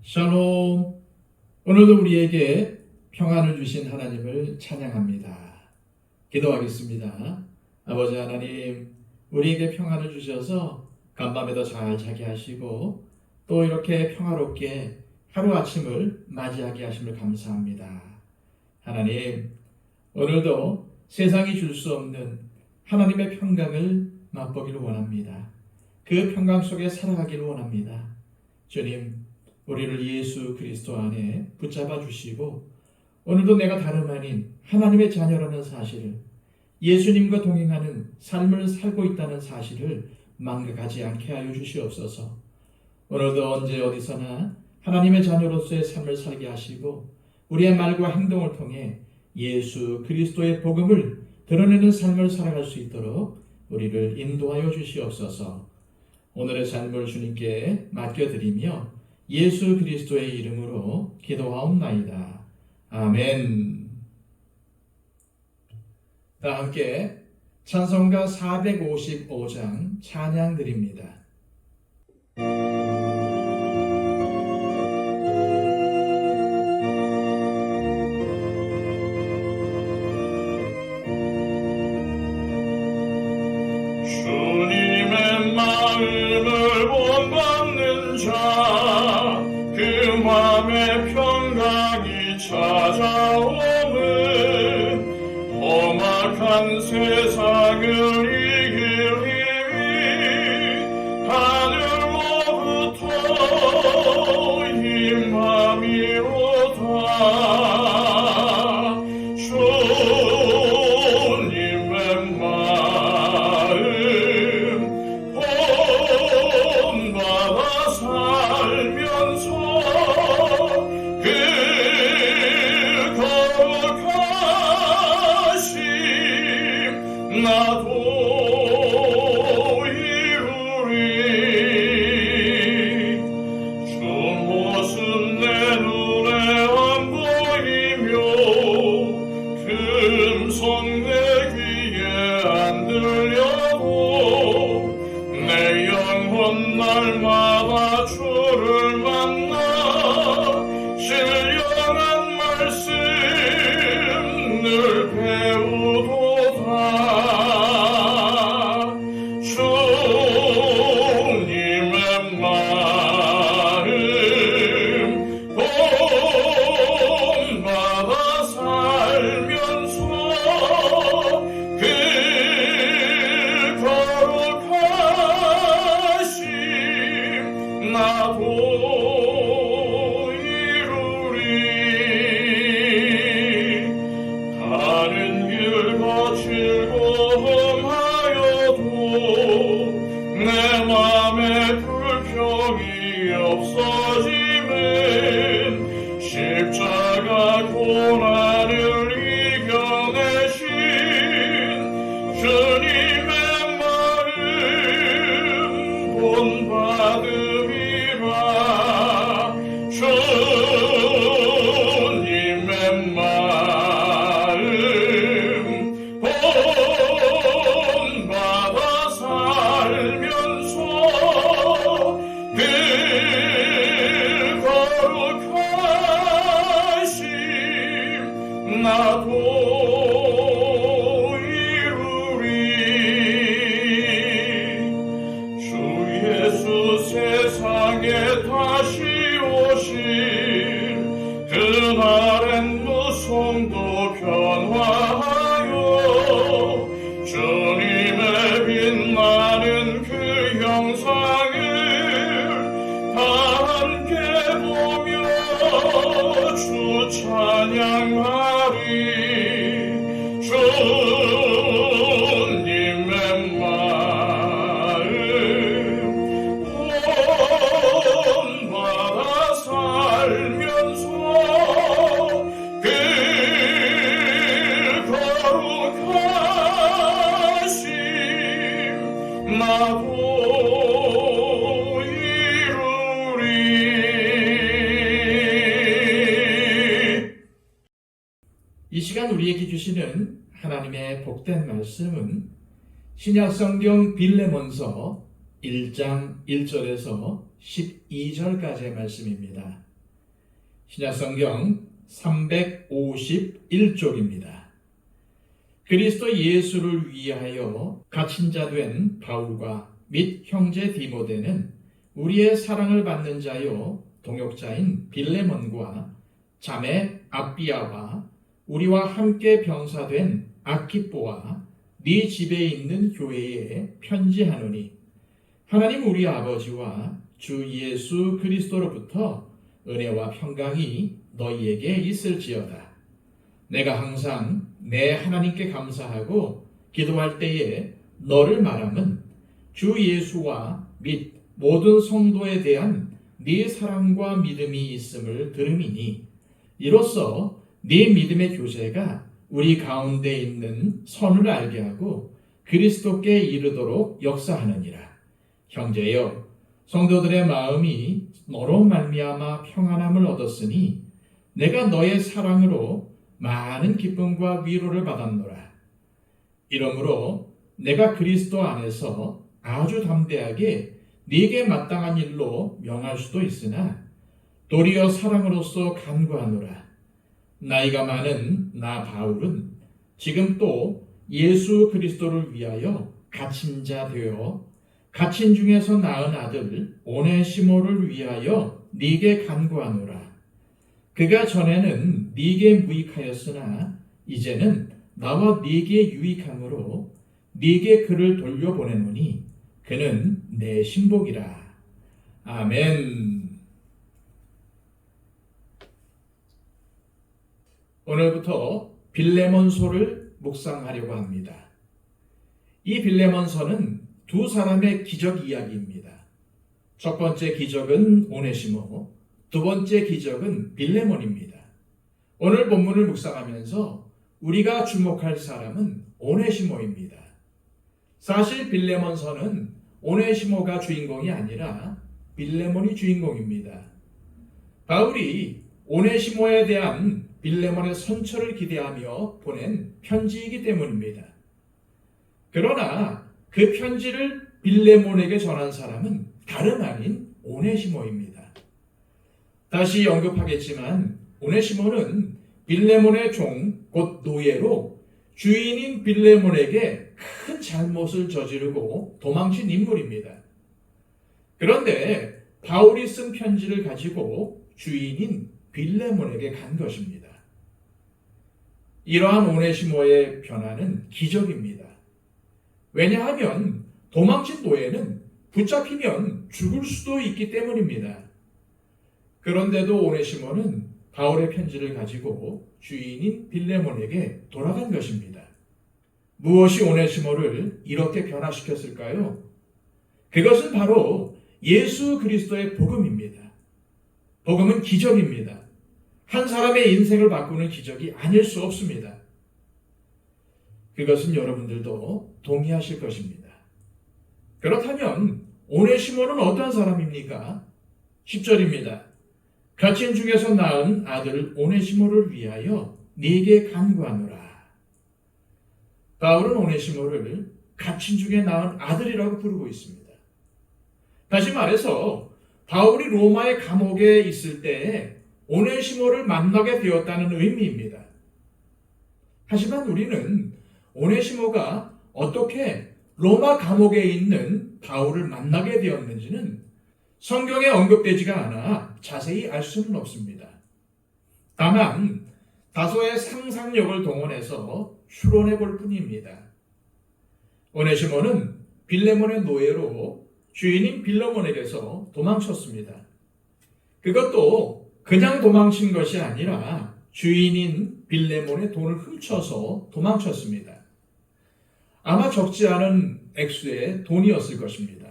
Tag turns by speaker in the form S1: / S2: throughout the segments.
S1: 샬롬. 오늘도 우리에게 평안을 주신 하나님을 찬양합니다. 기도하겠습니다. 아버지 하나님, 우리에게 평안을 주셔서 간밤에도 잘 자게 하시고 또 이렇게 평화롭게 하루아침을 맞이하게 하심을 감사합니다. 하나님, 오늘도 세상이 줄 수 없는 하나님의 평강을 맛보기를 원합니다. 그 평강 속에 살아가기를 원합니다. 주님, 우리를 예수 그리스도 안에 붙잡아 주시고 오늘도 내가 다름 아닌 하나님의 자녀라는 사실을, 예수님과 동행하는 삶을 살고 있다는 사실을 망각하지 않게 하여 주시옵소서. 오늘도 언제 어디서나 하나님의 자녀로서의 삶을 살게 하시고 우리의 말과 행동을 통해 예수 그리스도의 복음을 드러내는 삶을 살아갈 수 있도록 우리를 인도하여 주시옵소서. 오늘의 삶을 주님께 맡겨드리며 예수 그리스도의 이름으로 기도하옵나이다. 아멘. 다 함께 찬송가 455장 찬양 드립니다.
S2: 주님의 마음을 본받는 자, 그 맘에 평강이 찾아오는 험악한 세상을 이길 힘이 하늘로부터 임함이로다. 주님의 마음 본받아 살면서 그 거룩하심 나도 이루리. 주 모습 내 눈에 안 보이며 금성 내 귀에 안 들려도 내 영혼 날마다 주를 만나 신령한 말씀 늘 배우도다. 주님의 마음 본받아 살면서 그 거룩하심 나도 이루리. 가는 길 거칠고 험하여도 내 맘에 불평이 없어지면 십자가 고난을 이겨내신 주님의 마음 본받음이라. 주님의 마음 본받아 살면서 그 거룩하심 나도 이루리. 주 예수 세상에 다시 오실 그날엔 무성도 변화하여 주님의 빛나는 그 형상을 다 함께 보며 주 찬양하리. 주님의 마음 본받아 살면서 그 거룩하심 나도 이루리.
S1: 이 시간 우리에게 주시는 하나님의 복된 말씀은 신약성경 빌레몬서 1장 1절에서 12절까지의 말씀입니다. 신약성경 351쪽입니다. 그리스도 예수를 위하여 갇힌 자 된 바울과 및 형제 디모데는 우리의 사랑을 받는 자요 동역자인 빌레몬과 자매 아비아와 우리와 함께 병사된 아키뽀와 네 집에 있는 교회에 편지하노니 하나님 우리 아버지와 주 예수 그리스도로부터 은혜와 평강이 너희에게 있을지어다. 내가 항상 내 하나님께 감사하고 기도할 때에 너를 말함은 주 예수와 및 모든 성도에 대한 네 사랑과 믿음이 있음을 들음이니 이로써 네 믿음의 교제가 우리 가운데 있는 선을 알게 하고 그리스도께 이르도록 역사하느니라. 형제여, 성도들의 마음이 너로 말미암아 평안함을 얻었으니 내가 너의 사랑으로 많은 기쁨과 위로를 받았노라. 이러므로 내가 그리스도 안에서 아주 담대하게 네게 마땅한 일로 명할 수도 있으나 도리어 사랑으로서 간구하노라. 나이가 많은 나 바울은 지금 또 예수 그리스도를 위하여 갇힌 자 되어 갇힌 중에서 낳은 아들 오네시모를 위하여 네게 간구하노라. 그가 전에는 네게 무익하였으나 이제는 나와 네게 유익함으로 네게 그를 돌려보내노니 그는 내 신복이라. 아멘. 오늘부터 빌레몬서를 묵상하려고 합니다. 이 빌레몬서는 두 사람의 기적 이야기입니다. 첫 번째 기적은 오네시모, 두 번째 기적은 빌레몬입니다. 오늘 본문을 묵상하면서 우리가 주목할 사람은 오네시모입니다. 사실 빌레몬서는 오네시모가 주인공이 아니라 빌레몬이 주인공입니다. 바울이 오네시모에 대한 빌레몬의 선처를 기대하며 보낸 편지이기 때문입니다. 그러나 그 편지를 빌레몬에게 전한 사람은 다름 아닌 오네시모입니다. 다시 언급하겠지만 오네시모는 빌레몬의 종, 곧 노예로 주인인 빌레몬에게 큰 잘못을 저지르고 도망친 인물입니다. 그런데 바울이 쓴 편지를 가지고 주인인 빌레몬에게 간 것입니다. 이러한 오네시모의 변화는 기적입니다. 왜냐하면 도망친 노예는 붙잡히면 죽을 수도 있기 때문입니다. 그런데도 오네시모는 바울의 편지를 가지고 주인인 빌레몬에게 돌아간 것입니다. 무엇이 오네시모를 이렇게 변화시켰을까요? 그것은 바로 예수 그리스도의 복음입니다. 복음은 기적입니다. 한 사람의 인생을 바꾸는 기적이 아닐 수 없습니다. 그것은 여러분들도 동의하실 것입니다. 그렇다면 오네시모는 어떤 사람입니까? 10절입니다. 갇힌 중에서 낳은 아들 오네시모를 위하여 네게 간구하노라. 바울은 오네시모를 갇힌 중에 낳은 아들이라고 부르고 있습니다. 다시 말해서 바울이 로마의 감옥에 있을 때에 오네시모를 만나게 되었다는 의미입니다. 하지만 우리는 오네시모가 어떻게 로마 감옥에 있는 바울을 만나게 되었는지는 성경에 언급되지가 않아 자세히 알 수는 없습니다. 다만 다소의 상상력을 동원해서 추론해 볼 뿐입니다. 오네시모는 빌레몬의 노예로 주인인 빌레몬에게서 도망쳤습니다. 그것도 그냥 도망친 것이 아니라 주인인 빌레몬의 돈을 훔쳐서 도망쳤습니다. 아마 적지 않은 액수의 돈이었을 것입니다.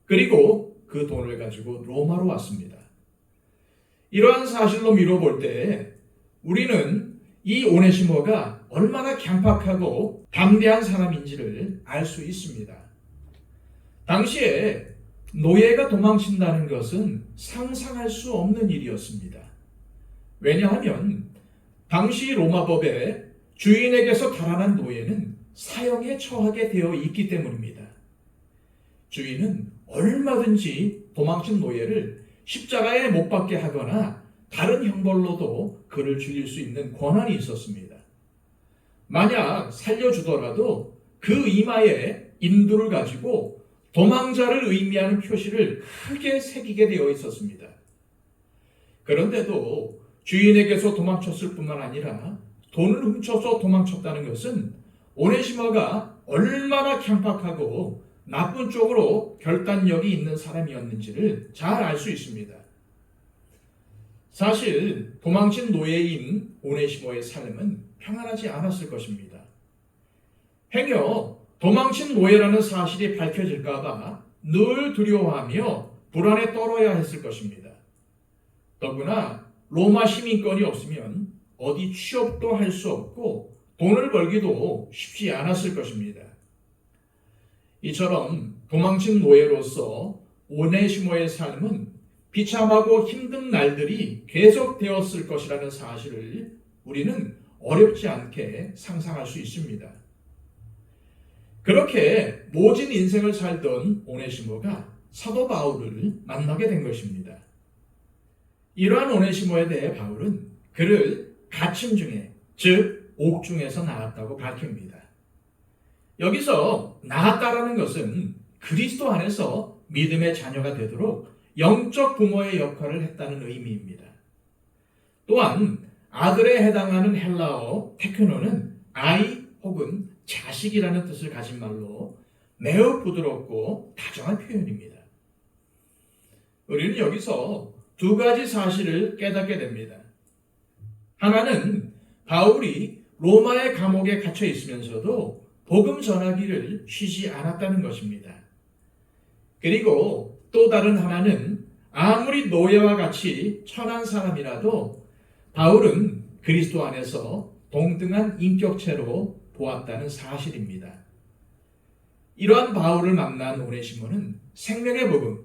S1: 그리고 그 돈을 가지고 로마로 왔습니다. 이러한 사실로 미뤄볼 때 우리는 이 오네시모가 얼마나 강팍하고 담대한 사람인지를 알 수 있습니다. 당시에 노예가 도망친다는 것은 상상할 수 없는 일이었습니다. 왜냐하면 당시 로마법에 주인에게서 달아난 노예는 사형에 처하게 되어 있기 때문입니다. 주인은 얼마든지 도망친 노예를 십자가에 못 박게 하거나 다른 형벌로도 그를 죽일 수 있는 권한이 있었습니다. 만약 살려주더라도 그 이마에 인두를 가지고 도망자를 의미하는 표시를 크게 새기게 되어 있었습니다. 그런데도 주인에게서 도망쳤을 뿐만 아니라 돈을 훔쳐서 도망쳤다는 것은 오네시모가 얼마나 강팍하고 나쁜 쪽으로 결단력이 있는 사람이었는지를 잘 알 수 있습니다. 사실 도망친 노예인 오네시모의 삶은 평안하지 않았을 것입니다. 행여 도망친 노예라는 사실이 밝혀질까봐 늘 두려워하며 불안에 떨어야 했을 것입니다. 더구나 로마 시민권이 없으면 어디 취업도 할 수 없고 돈을 벌기도 쉽지 않았을 것입니다. 이처럼 도망친 노예로서 오네시모의 삶은 비참하고 힘든 날들이 계속되었을 것이라는 사실을 우리는 어렵지 않게 상상할 수 있습니다. 그렇게 모진 인생을 살던 오네시모가 사도 바울을 만나게 된 것입니다. 이러한 오네시모에 대해 바울은 그를 갇힘 중에, 즉 옥중에서 나았다고 밝힙니다. 여기서 나았다라는 것은 그리스도 안에서 믿음의 자녀가 되도록 영적 부모의 역할을 했다는 의미입니다. 또한 아들에 해당하는 헬라어 테크노는 아이 혹은 자식이라는 뜻을 가진 말로 매우 부드럽고 다정한 표현입니다. 우리는 여기서 두 가지 사실을 깨닫게 됩니다. 하나는 바울이 로마의 감옥에 갇혀 있으면서도 복음 전하기를 쉬지 않았다는 것입니다. 그리고 또 다른 하나는 아무리 노예와 같이 천한 사람이라도 바울은 그리스도 안에서 동등한 인격체로 보았다는 사실입니다. 이러한 바울을 만난 오네시모는 생명의 복음,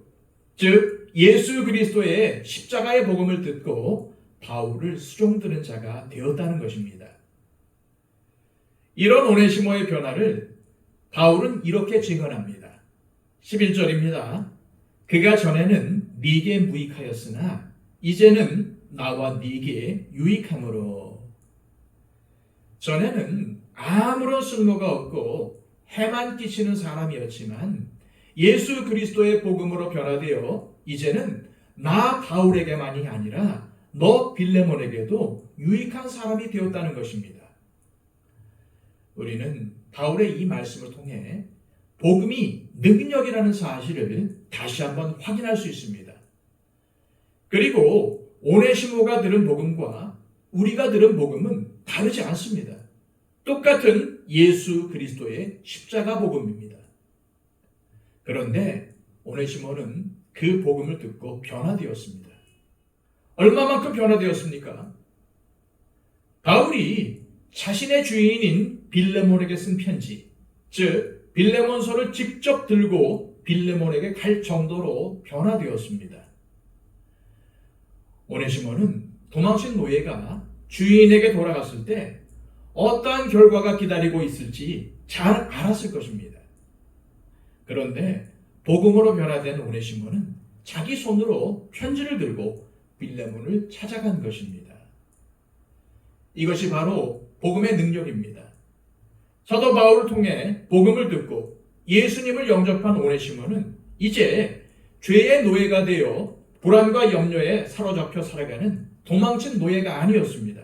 S1: 즉 예수 그리스도의 십자가의 복음을 듣고 바울을 수종드는 자가 되었다는 것입니다. 이런 오네시모의 변화를 바울은 이렇게 증언합니다. 11절입니다. 그가 전에는 네게 무익하였으나 이제는 나와 네게 유익함으로. 전에는 아무런 쓸모가 없고 해만 끼치는 사람이었지만 예수 그리스도의 복음으로 변화되어 이제는 나 바울에게만이 아니라 너 빌레몬에게도 유익한 사람이 되었다는 것입니다. 우리는 바울의 이 말씀을 통해 복음이 능력이라는 사실을 다시 한번 확인할 수 있습니다. 그리고 오네시모가 들은 복음과 우리가 들은 복음은 다르지 않습니다. 똑같은 예수 그리스도의 십자가 복음입니다. 그런데 오네시모는 그 복음을 듣고 변화되었습니다. 얼마만큼 변화되었습니까? 바울이 자신의 주인인 빌레몬에게 쓴 편지, 즉 빌레몬서를 직접 들고 빌레몬에게 갈 정도로 변화되었습니다. 오네시모는 도망친 노예가 주인에게 돌아갔을 때 어떠한 결과가 기다리고 있을지 잘 알았을 것입니다. 그런데 복음으로 변화된 오네시모는 자기 손으로 편지를 들고 빌레몬을 찾아간 것입니다. 이것이 바로 복음의 능력입니다. 사도 바울을 통해 복음을 듣고 예수님을 영접한 오네시모는 이제 죄의 노예가 되어 불안과 염려에 사로잡혀 살아가는 도망친 노예가 아니었습니다.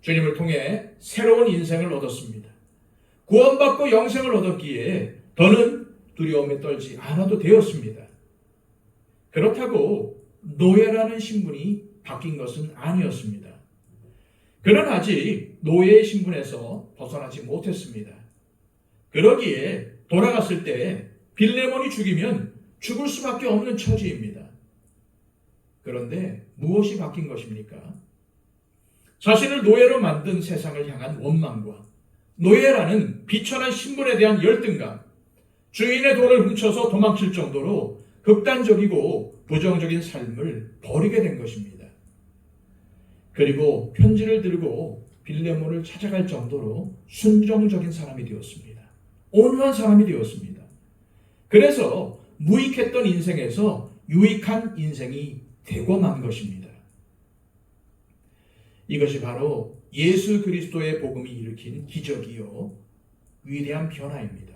S1: 주님을 통해 새로운 인생을 얻었습니다. 구원받고 영생을 얻었기에 더는 두려움에 떨지 않아도 되었습니다. 그렇다고 노예라는 신분이 바뀐 것은 아니었습니다. 그는 아직 노예의 신분에서 벗어나지 못했습니다. 그러기에 돌아갔을 때 빌레몬이 죽이면 죽을 수밖에 없는 처지입니다. 그런데 무엇이 바뀐 것입니까? 자신을 노예로 만든 세상을 향한 원망과 노예라는 비천한 신분에 대한 열등감, 주인의 돈을 훔쳐서 도망칠 정도로 극단적이고 부정적인 삶을 버리게 된 것입니다. 그리고 편지를 들고 빌레몬을 찾아갈 정도로 순종적인 사람이 되었습니다. 온유한 사람이 되었습니다. 그래서 무익했던 인생에서 유익한 인생이 되고 만 것입니다. 이것이 바로 예수 그리스도의 복음이 일으킨 기적이요 위대한 변화입니다.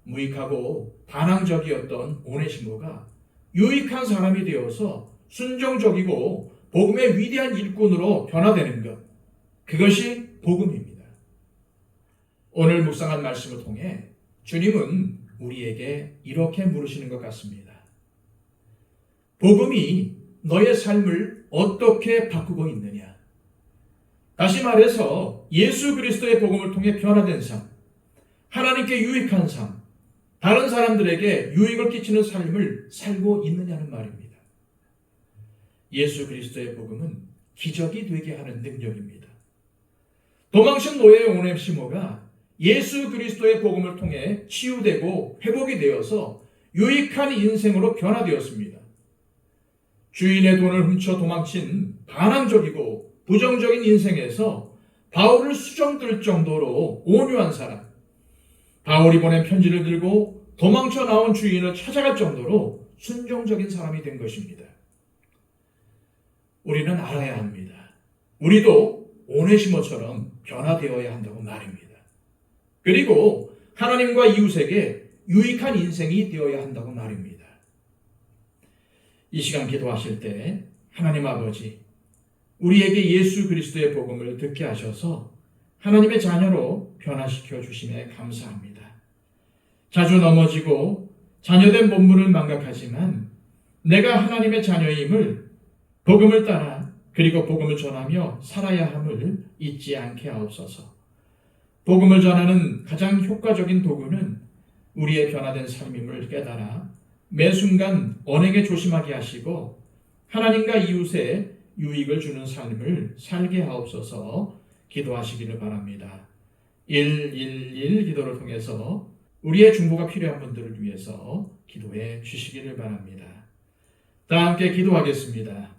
S1: 무익하고 반항적이었던 오네시모가 유익한 사람이 되어서 순종적이고 복음의 위대한 일꾼으로 변화되는 것, 그것이 복음입니다. 오늘 묵상한 말씀을 통해 주님은 우리에게 이렇게 물으시는 것 같습니다. 복음이 너의 삶을 어떻게 바꾸고 있느냐? 다시 말해서 예수 그리스도의 복음을 통해 변화된 삶, 하나님께 유익한 삶, 다른 사람들에게 유익을 끼치는 삶을 살고 있느냐는 말입니다. 예수 그리스도의 복음은 기적이 되게 하는 능력입니다. 도망친 노예 오네시모가 예수 그리스도의 복음을 통해 치유되고 회복이 되어서 유익한 인생으로 변화되었습니다. 주인의 돈을 훔쳐 도망친 반항적이고 부정적인 인생에서 바울을 수정들 정도로 온유한 사람, 바울이 보낸 편지를 들고 도망쳐 나온 주인을 찾아갈 정도로 순종적인 사람이 된 것입니다. 우리는 알아야 합니다. 우리도 오네시모처럼 변화되어야 한다고 말입니다. 그리고 하나님과 이웃에게 유익한 인생이 되어야 한다고 말입니다. 이 시간 기도하실 때 하나님 아버지, 우리에게 예수 그리스도의 복음을 듣게 하셔서 하나님의 자녀로 변화시켜 주심에 감사합니다. 자주 넘어지고 자녀된 본분을 망각하지만 내가 하나님의 자녀임을 복음을 따라 그리고 복음을 전하며 살아야 함을 잊지 않게 하옵소서. 복음을 전하는 가장 효과적인 도구는 우리의 변화된 삶임을 깨달아 매 순간 언행에 조심하게 하시고 하나님과 이웃에 유익을 주는 삶을 살게 하옵소서. 기도하시기를 바랍니다. 111 기도를 통해서 우리의 중보가 필요한 분들을 위해서 기도해 주시기를 바랍니다. 다 함께 기도하겠습니다.